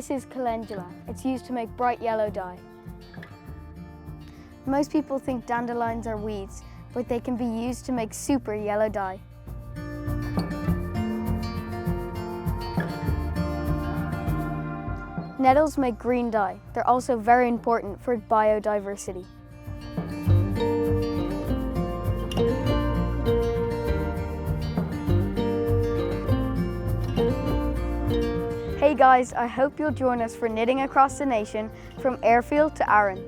This is calendula. It's used to make bright yellow dye. Most people think dandelions are weeds, but they can be used to make super yellow dye. Nettles make green dye. They're also very important for biodiversity. Hey guys, I hope you'll join us for Knitting Across the Nation from Airfield to Arran.